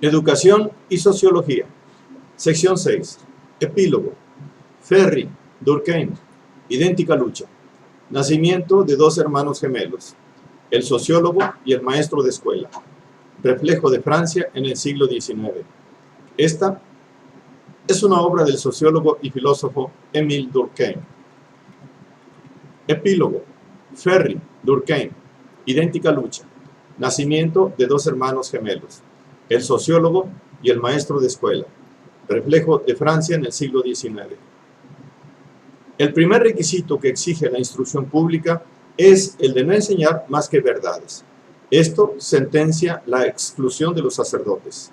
Educación y Sociología. Sección 6. Epílogo. Ferri, Durkheim. Idéntica lucha. Nacimiento de dos hermanos gemelos. El sociólogo y el maestro de escuela. Reflejo de Francia en el siglo XIX. Esta es una obra del sociólogo y filósofo Émile Durkheim. Epílogo. Ferri, Durkheim. Idéntica lucha. Nacimiento de dos hermanos gemelos. El sociólogo y el maestro de escuela. Reflejo de Francia en el siglo XIX. El primer requisito que exige la instrucción pública es el de no enseñar más que verdades. Esto sentencia la exclusión de los sacerdotes.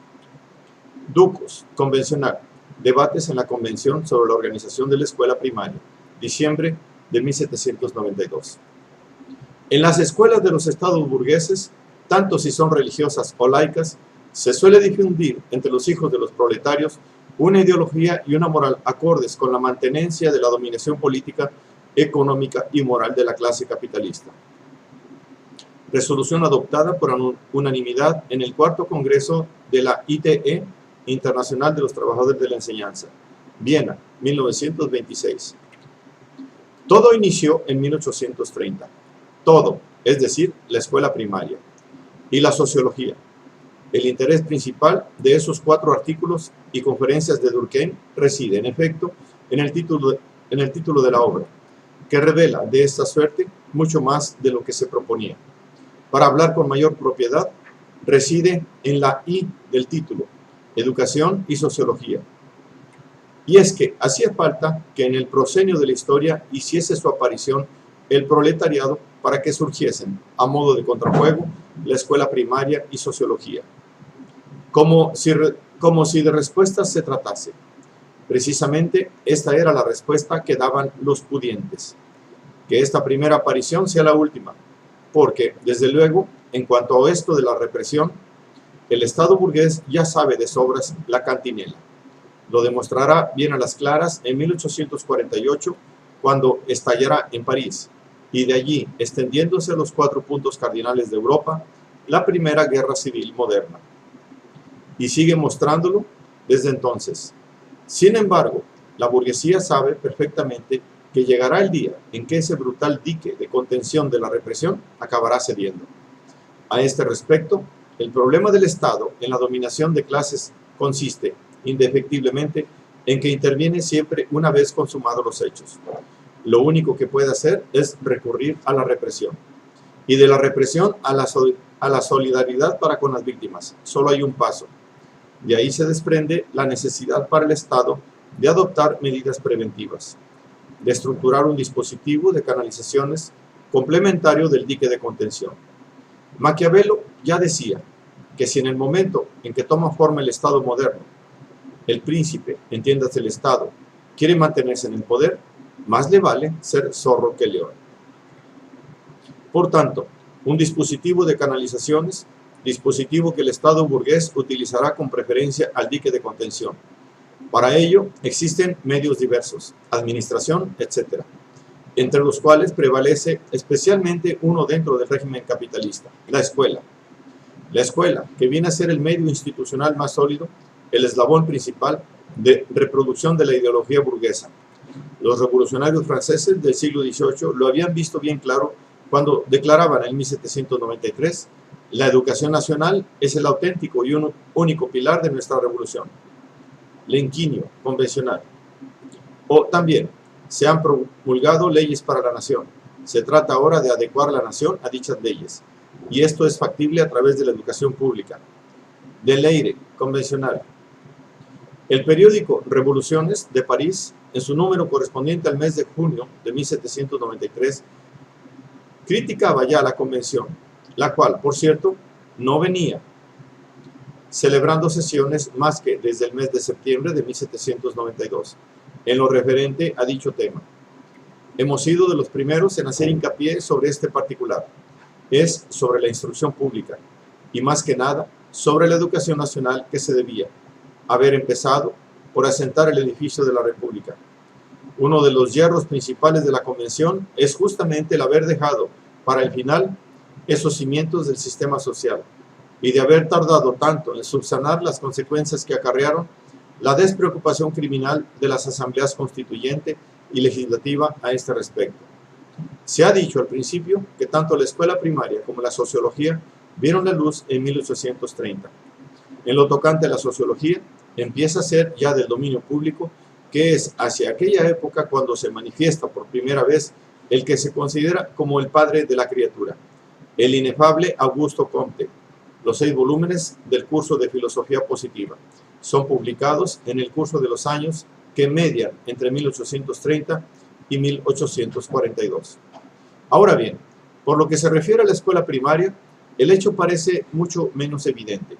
Ducos, convencional. Debates en la Convención sobre la Organización de la Escuela Primaria, diciembre de 1792. En las escuelas de los estados burgueses, tanto si son religiosas o laicas, se suele difundir entre los hijos de los proletarios una ideología y una moral acordes con la mantenencia de la dominación política, económica y moral de la clase capitalista. Resolución adoptada por unanimidad en el cuarto Congreso de la ITE, Internacional de los Trabajadores de la Enseñanza, Viena, 1926. Todo inició en 1830. Todo, es decir, la escuela primaria y la sociología. El interés principal de esos 4 artículos y conferencias de Durkheim reside, en efecto, en el título de la obra, que revela de esta suerte mucho más de lo que se proponía. Para hablar con mayor propiedad, reside en la I del título, Educación y Sociología. Y es que hacía falta que en el proscenio de la historia hiciese su aparición el proletariado para que surgiesen, a modo de contrafuego, la escuela primaria y sociología. Como si de respuestas se tratase. Precisamente esta era la respuesta que daban los pudientes. Que esta primera aparición sea la última, porque, desde luego, en cuanto a esto de la represión, el Estado burgués ya sabe de sobras la cantinela. Lo demostrará bien a las claras en 1848, cuando estallará en París, y de allí, extendiéndose a los 4 puntos cardinales de Europa, la primera guerra civil moderna. Y sigue mostrándolo desde entonces. Sin embargo, la burguesía sabe perfectamente que llegará el día en que ese brutal dique de contención de la represión acabará cediendo. A este respecto, el problema del Estado en la dominación de clases consiste, indefectiblemente, en que interviene siempre una vez consumados los hechos. Lo único que puede hacer es recurrir a la represión. Y de la represión a la solidaridad para con las víctimas. Solo hay un paso. De ahí se desprende la necesidad para el Estado de adoptar medidas preventivas, de estructurar un dispositivo de canalizaciones complementario del dique de contención. Maquiavelo ya decía que si en el momento en que toma forma el Estado moderno, el príncipe, entiéndase el Estado, quiere mantenerse en el poder, más le vale ser zorro que león. Por tanto, un dispositivo de canalizaciones, dispositivo que el Estado burgués utilizará con preferencia al dique de contención. Para ello existen medios diversos, administración, etc., entre los cuales prevalece especialmente uno dentro del régimen capitalista, la escuela. La escuela, que viene a ser el medio institucional más sólido, el eslabón principal de reproducción de la ideología burguesa. Los revolucionarios franceses del siglo XVIII lo habían visto bien claro cuando declaraban en 1793: la educación nacional es el auténtico y único pilar de nuestra revolución. Lenquinio, convencional. O también, se han promulgado leyes para la nación. Se trata ahora de adecuar la nación a dichas leyes. Y esto es factible a través de la educación pública. De Leire, convencional. El periódico Revoluciones de París, en su número correspondiente al mes de junio de 1793, criticaba ya la convención, la cual, por cierto, no venía celebrando sesiones más que desde el mes de septiembre de 1792, en lo referente a dicho tema. Hemos sido de los primeros en hacer hincapié sobre este particular. Es sobre la instrucción pública, y más que nada, sobre la educación nacional que se debía haber empezado por asentar el edificio de la República. Uno de los hierros principales de la Convención es justamente el haber dejado para el final esos cimientos del sistema social, y de haber tardado tanto en subsanar las consecuencias que acarrearon la despreocupación criminal de las asambleas constituyente y legislativa a este respecto. Se ha dicho al principio que tanto la escuela primaria como la sociología vieron la luz en 1830. En lo tocante a la sociología, empieza a ser ya del dominio público que es hacia aquella época cuando se manifiesta por primera vez el que se considera como el padre de la criatura, el inefable Augusto Comte. Los 6 volúmenes del curso de filosofía positiva son publicados en el curso de los años que median entre 1830 y 1842. Ahora bien, por lo que se refiere a la escuela primaria, el hecho parece mucho menos evidente.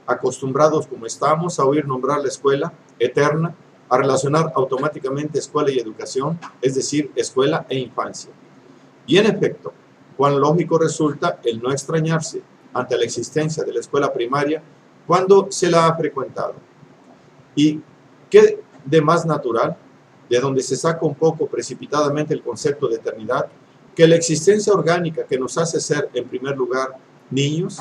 Acostumbrados como estamos a oír nombrar la escuela eterna, a relacionar automáticamente escuela y educación, es decir, escuela e infancia. Y en efecto, cuán lógico resulta el no extrañarse ante la existencia de la escuela primaria cuando se la ha frecuentado. Y qué de más natural, de donde se saca un poco precipitadamente el concepto de eternidad, que la existencia orgánica que nos hace ser, en primer lugar, niños.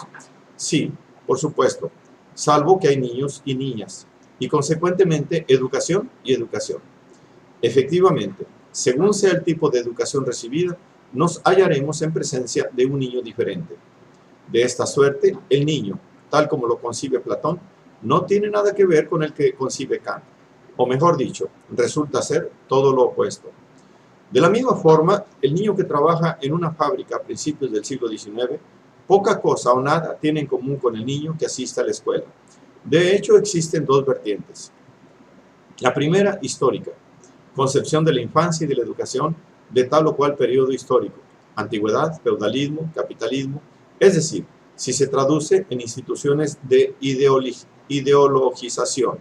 Sí, por supuesto, salvo que hay niños y niñas, y consecuentemente educación y educación. Efectivamente, según sea el tipo de educación recibida, nos hallaremos en presencia de un niño diferente. De esta suerte, el niño, tal como lo concibe Platón, no tiene nada que ver con el que concibe Kant, o mejor dicho, resulta ser todo lo opuesto. De la misma forma, el niño que trabaja en una fábrica a principios del siglo XIX, poca cosa o nada tiene en común con el niño que asiste a la escuela. De hecho, existen 2 vertientes. La primera, histórica, concepción de la infancia y de la educación de tal o cual periodo histórico, antigüedad, feudalismo, capitalismo, es decir, si se traduce en instituciones de ideologización,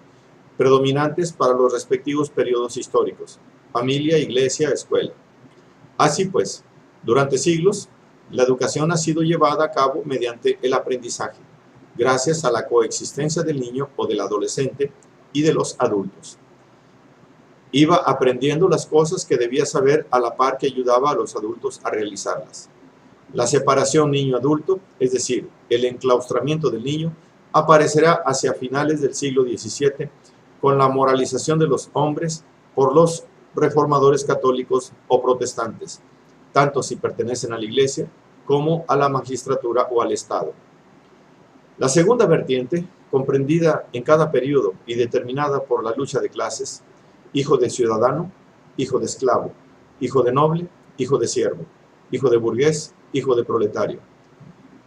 predominantes para los respectivos periodos históricos, familia, iglesia, escuela. Así pues, durante siglos, la educación ha sido llevada a cabo mediante el aprendizaje, gracias a la coexistencia del niño o del adolescente y de los adultos. Iba aprendiendo las cosas que debía saber a la par que ayudaba a los adultos a realizarlas. La separación niño-adulto, es decir, el enclaustramiento del niño, aparecerá hacia finales del siglo XVII con la moralización de los hombres por los reformadores católicos o protestantes, tanto si pertenecen a la Iglesia como a la magistratura o al Estado. La segunda vertiente, comprendida en cada periodo y determinada por la lucha de clases, hijo de ciudadano, hijo de esclavo, hijo de noble, hijo de siervo, hijo de burgués, hijo de proletario,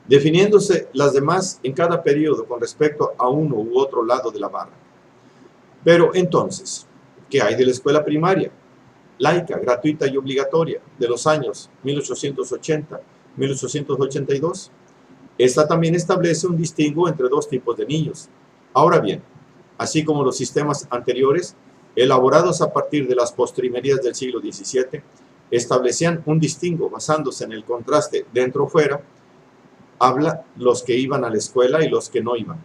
definiéndose las demás en cada periodo con respecto a uno u otro lado de la barra. Pero entonces, ¿qué hay de la escuela primaria, laica, gratuita y obligatoria, de los años 1880-1882? Esta también establece un distingo entre 2 tipos de niños. Ahora bien, así como los sistemas anteriores, elaborados a partir de las postrimerías del siglo XVII, establecían un distingo basándose en el contraste dentro-fuera, habla los que iban a la escuela y los que no iban.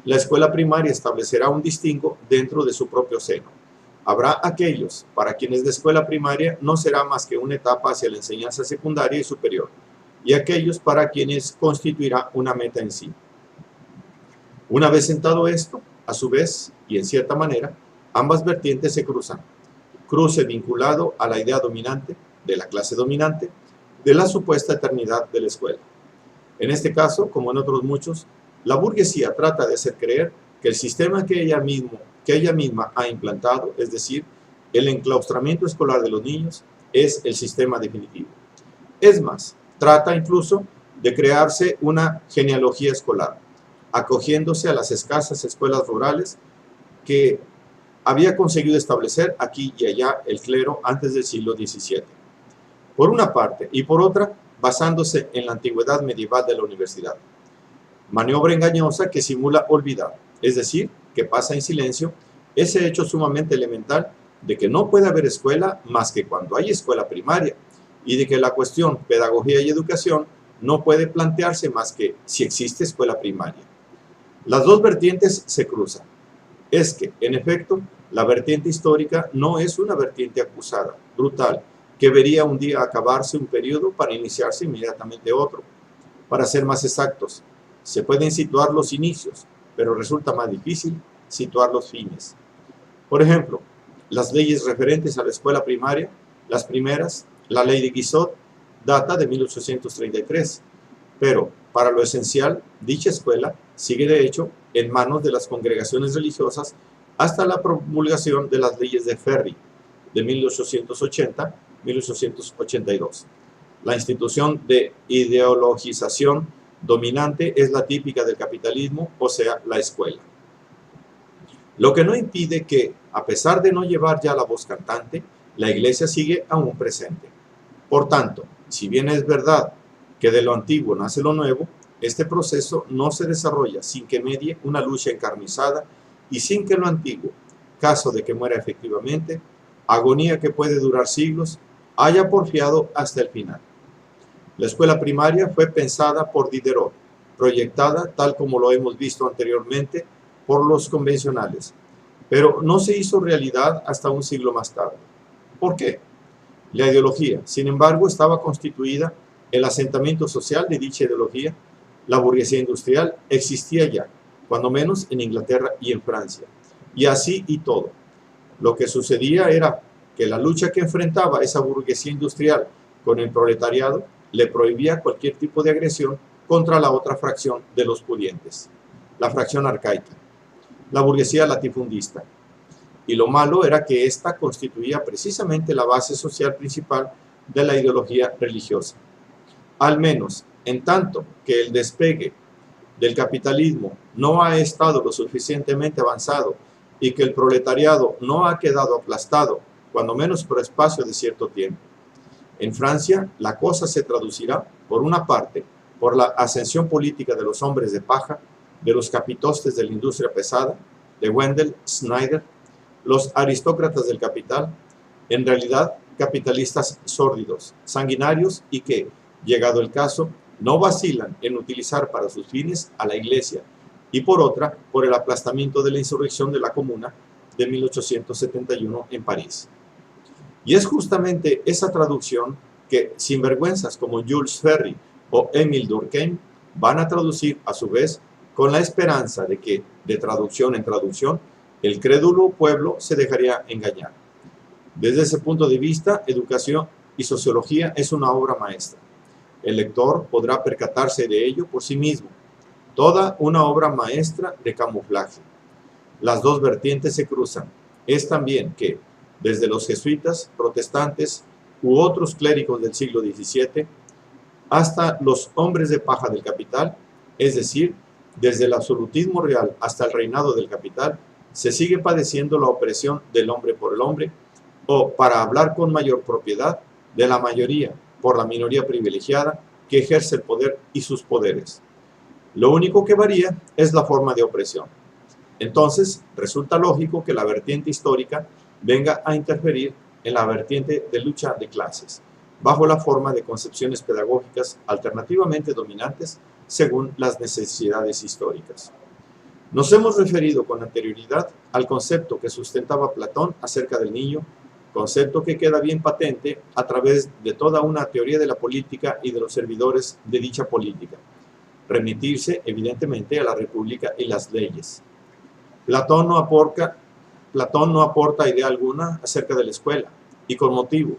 La escuela primaria establecerá un distingo dentro de su propio seno. Habrá aquellos para quienes la escuela primaria no será más que una etapa hacia la enseñanza secundaria y superior, y aquellos para quienes constituirá una meta en sí. Una vez sentado esto, a su vez, y en cierta manera, ambas vertientes se cruzan. Cruce vinculado a la idea dominante, de la clase dominante, de la supuesta eternidad de la escuela. En este caso, como en otros muchos, la burguesía trata de hacer creer que el sistema que ella misma ha implantado, es decir, el enclaustramiento escolar de los niños, es el sistema definitivo. Es más, trata incluso de crearse una genealogía escolar, acogiéndose a las escasas escuelas rurales que había conseguido establecer aquí y allá el clero antes del siglo XVII. Por una parte, y por otra, basándose en la antigüedad medieval de la universidad. Maniobra engañosa que simula olvidar, es decir, que pasa en silencio ese hecho sumamente elemental de que no puede haber escuela más que cuando hay escuela primaria, y de que la cuestión pedagogía y educación no puede plantearse más que si existe escuela primaria. Las 2 vertientes se cruzan. Es que, en efecto, la vertiente histórica no es una vertiente acusada, brutal, que vería un día acabarse un periodo para iniciarse inmediatamente otro. Para ser más exactos, Se pueden situar los inicios, pero resulta más difícil situar los fines. Por ejemplo, las leyes referentes a la escuela primaria, las primeras, la ley de Guizot, data de 1833, pero para lo esencial, dicha escuela sigue de hecho en manos de las congregaciones religiosas hasta la promulgación de las leyes de Ferry de 1880-1882. La institución de ideologización dominante es la típica del capitalismo, o sea, la escuela. Lo que no impide que, a pesar de no llevar ya la voz cantante, la Iglesia sigue aún presente. Por tanto, si bien es verdad que de lo antiguo nace lo nuevo, este proceso no se desarrolla sin que medie una lucha encarnizada y sin que lo antiguo, caso de que muera efectivamente, agonía que puede durar siglos, haya porfiado hasta el final. La escuela primaria fue pensada por Diderot, proyectada, tal como lo hemos visto anteriormente, por los convencionales, pero no se hizo realidad hasta un siglo más tarde. ¿Por qué? La ideología, sin embargo, estaba constituida, el asentamiento social de dicha ideología, la burguesía industrial, existía ya, cuando menos en Inglaterra y en Francia, y así y todo. Lo que sucedía era que la lucha que enfrentaba esa burguesía industrial con el proletariado le prohibía cualquier tipo de agresión contra la otra fracción de los pudientes, la fracción arcaica, la burguesía latifundista. Y lo malo era que ésta constituía precisamente la base social principal de la ideología religiosa. Al menos, en tanto que el despegue del capitalismo no ha estado lo suficientemente avanzado y que el proletariado no ha quedado aplastado, cuando menos por espacio de cierto tiempo. En Francia, la cosa se traducirá, por una parte, por la ascensión política de los hombres de paja, de los capitostes de la industria pesada, de Wendel, Snyder, los aristócratas del capital, en realidad capitalistas sórdidos, sanguinarios y que, llegado el caso, no vacilan en utilizar para sus fines a la Iglesia, y por otra, por el aplastamiento de la insurrección de la Comuna de 1871 en París. Y es justamente esa traducción que sinvergüenzas como Jules Ferry o Émile Durkheim van a traducir a su vez con la esperanza de que, de traducción en traducción, el crédulo pueblo se dejaría engañar. Desde ese punto de vista, Educación y Sociología es una obra maestra. El lector podrá percatarse de ello por sí mismo. Toda una obra maestra de camuflaje. Las dos vertientes se cruzan. Es también que, desde los jesuitas, protestantes u otros clérigos del siglo XVII, hasta los hombres de paja del capital, es decir, desde el absolutismo real hasta el reinado del capital, se sigue padeciendo la opresión del hombre por el hombre, o, para hablar con mayor propiedad, de la mayoría por la minoría privilegiada que ejerce el poder y sus poderes. Lo único que varía es la forma de opresión. Entonces, resulta lógico que la vertiente histórica venga a interferir en la vertiente de lucha de clases, bajo la forma de concepciones pedagógicas alternativamente dominantes según las necesidades históricas. Nos hemos referido con anterioridad al concepto que sustentaba Platón acerca del niño, concepto que queda bien patente a través de toda una teoría de la política y de los servidores de dicha política. Remitirse, evidentemente, a la República y las leyes. Platón no aporta idea alguna acerca de la escuela, y con motivo.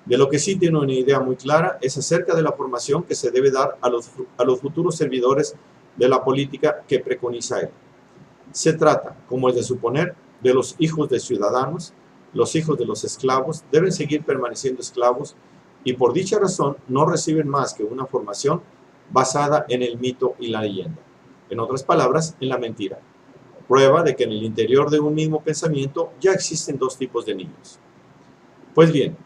De lo que sí tiene una idea muy clara es acerca de la formación que se debe dar a los futuros servidores de la política que preconiza él. Se trata, como es de suponer, de los hijos de ciudadanos. Los hijos de los esclavos deben seguir permaneciendo esclavos y por dicha razón no reciben más que una formación basada en el mito y la leyenda. En otras palabras, en la mentira. Prueba de que en el interior de un mismo pensamiento ya existen dos tipos de niños. Pues bien,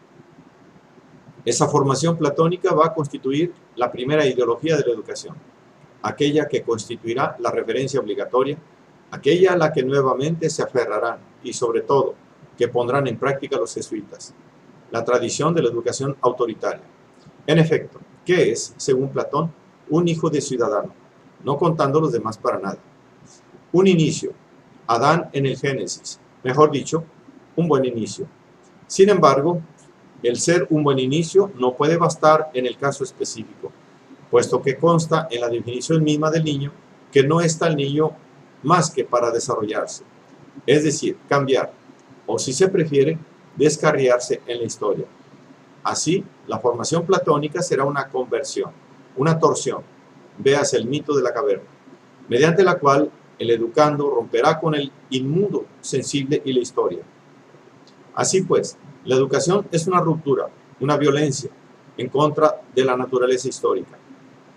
esa formación platónica va a constituir la primera ideología de la educación, aquella que constituirá la referencia obligatoria, aquella a la que nuevamente se aferrarán y sobre todo que pondrán en práctica los jesuitas, la tradición de la educación autoritaria. En efecto, ¿qué es, según Platón, un hijo de ciudadano? No contando los demás para nada. Un inicio, Adán en el Génesis, mejor dicho, un buen inicio. Sin embargo, el ser un buen inicio no puede bastar en el caso específico, puesto que consta en la definición misma del niño que no está el niño más que para desarrollarse, es decir, cambiar, o si se prefiere, descarriarse en la historia. Así, la formación platónica será una conversión, una torsión, véase el mito de la caverna, mediante la cual el educando romperá con el inmundo sensible y la historia. Así pues, la educación es una ruptura, una violencia en contra de la naturaleza histórica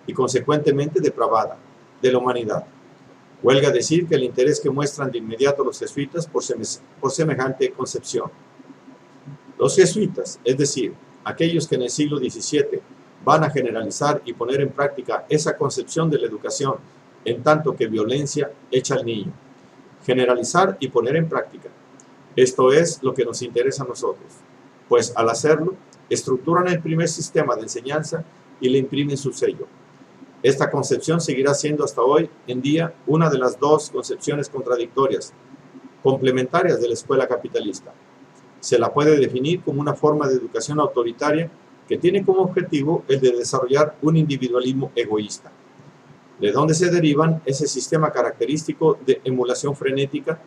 y consecuentemente depravada de la humanidad. Huelga decir que el interés que muestran de inmediato los jesuitas por semejante concepción. Los jesuitas, es decir, aquellos que en el siglo XVII van a generalizar y poner en práctica esa concepción de la educación en tanto que violencia hecha al niño. Generalizar y poner en práctica. Esto es lo que nos interesa a nosotros, pues al hacerlo, estructuran el primer sistema de enseñanza y le imprimen su sello. Esta concepción seguirá siendo hasta hoy en día una de las dos concepciones contradictorias, complementarias de la escuela capitalista. Se la puede definir como una forma de educación autoritaria que tiene como objetivo el de desarrollar un individualismo egoísta, de donde se derivan ese sistema característico de emulación frenética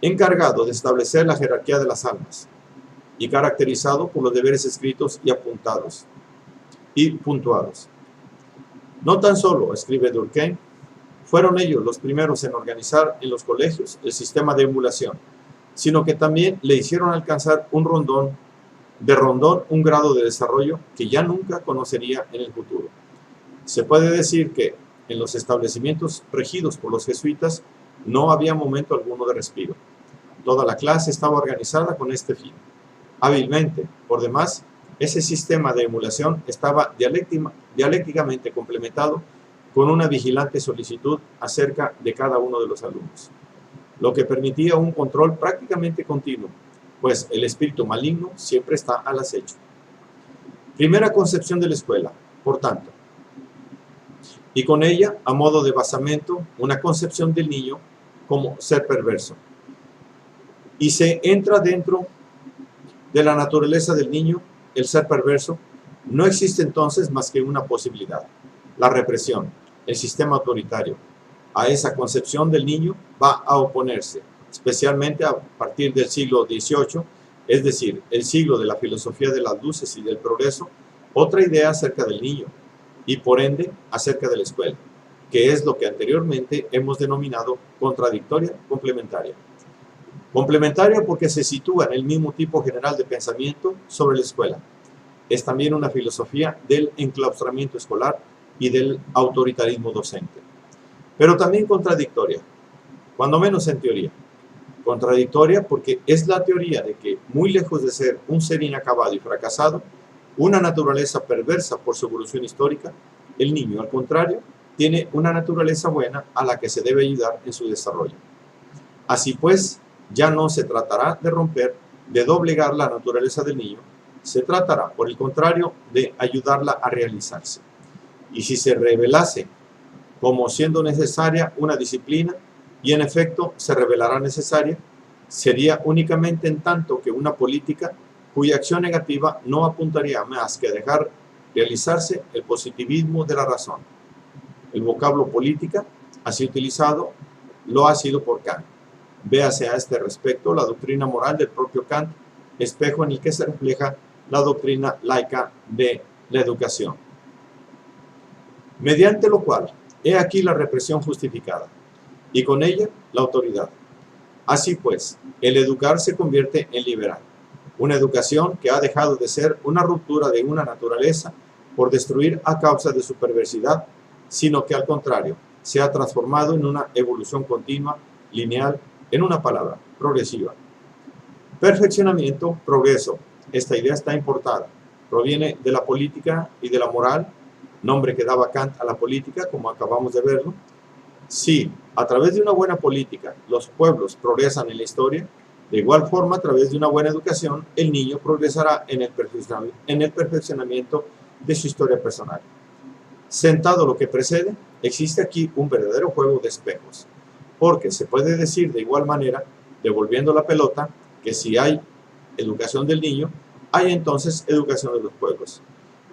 encargado de establecer la jerarquía de las almas y caracterizado por los deberes escritos y apuntados y puntuados. No tan solo, escribe Durkheim, fueron ellos los primeros en organizar en los colegios el sistema de emulación, sino que también le hicieron alcanzar de rondón un grado de desarrollo que ya nunca conocería en el futuro. Se puede decir que en los establecimientos regidos por los jesuitas no había momento alguno de respiro. Toda la clase estaba organizada con este fin. Hábilmente, por demás, ese sistema de emulación estaba dialécticamente complementado con una vigilante solicitud acerca de cada uno de los alumnos, lo que permitía un control prácticamente continuo, pues el espíritu maligno siempre está al acecho. Primera concepción de la escuela, por tanto, y con ella, a modo de basamento, una concepción del niño como ser perverso. Y se entra dentro de la naturaleza del niño, el ser perverso. No existe entonces más que una posibilidad: la represión, el sistema autoritario. A esa concepción del niño va a oponerse, especialmente a partir del siglo XVIII, es decir, el siglo de la filosofía de las luces y del progreso, otra idea acerca del niño y por ende acerca de la escuela, que es lo que anteriormente hemos denominado contradictoria complementaria. Complementaria porque se sitúa en el mismo tipo general de pensamiento sobre la escuela. Es también una filosofía del enclaustramiento escolar y del autoritarismo docente. Pero también contradictoria, cuando menos en teoría. Contradictoria porque es la teoría de que, muy lejos de ser un ser inacabado y fracasado, una naturaleza perversa por su evolución histórica, el niño, al contrario, tiene una naturaleza buena a la que se debe ayudar en su desarrollo. Así pues, ya no se tratará de romper, de doblegar la naturaleza del niño, se tratará, por el contrario, de ayudarla a realizarse. Y si se revelase como siendo necesaria una disciplina, y en efecto se revelará necesaria, sería únicamente en tanto que una política cuya acción negativa no apuntaría más que a dejar realizarse el positivismo de la razón. El vocablo política, así utilizado, lo ha sido por Kant. Véase a este respecto la doctrina moral del propio Kant, espejo en el que se refleja la doctrina laica de la educación. Mediante lo cual, he aquí la represión justificada, y con ella la autoridad. Así pues, el educar se convierte en liberar. Una educación que ha dejado de ser una ruptura de una naturaleza por destruir a causa de su perversidad, sino que al contrario, se ha transformado en una evolución continua, lineal, en una palabra, progresiva. Perfeccionamiento, progreso. Esta idea está importada. Proviene de la política y de la moral, nombre que daba Kant a la política, como acabamos de verlo. Si a través de una buena política los pueblos progresan en la historia, de igual forma, a través de una buena educación, el niño progresará en el perfeccionamiento de su historia personal. Sentado lo que precede, existe aquí un verdadero juego de espejos, porque se puede decir de igual manera, devolviendo la pelota, que si hay educación del niño, hay entonces educación de los pueblos.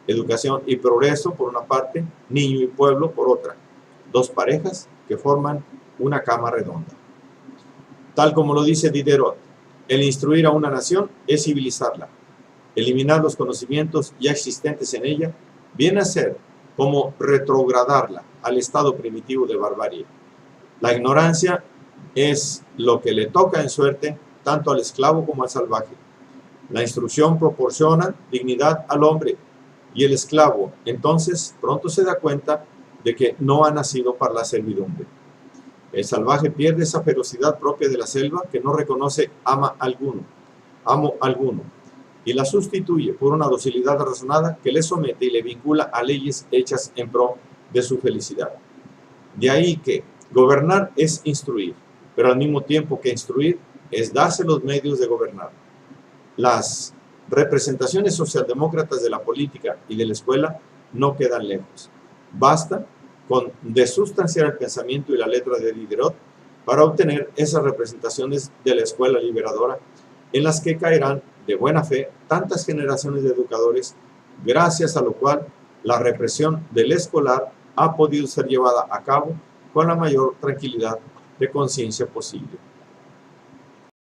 Educación y progreso por una parte, niño y pueblo por otra. Dos parejas que forman una cama redonda. Tal como lo dice Diderot, el instruir a una nación es civilizarla. Eliminar los conocimientos ya existentes en ella viene a ser como retrogradarla al estado primitivo de barbarie. La ignorancia es lo que le toca en suerte tanto al esclavo como al salvaje. La instrucción proporciona dignidad al hombre y el esclavo entonces pronto se da cuenta de que no ha nacido para la servidumbre. El salvaje pierde esa ferocidad propia de la selva que no reconoce amo alguno y la sustituye por una docilidad razonada que le somete y le vincula a leyes hechas en pro de su felicidad. De ahí que gobernar es instruir, pero al mismo tiempo que instruir es darse los medios de gobernar. Las representaciones socialdemócratas de la política y de la escuela no quedan lejos. Basta con desustanciar el pensamiento y la letra de Diderot para obtener esas representaciones de la escuela liberadora en las que caerán de buena fe tantas generaciones de educadores, gracias a lo cual la represión del escolar ha podido ser llevada a cabo con la mayor tranquilidad de conciencia posible.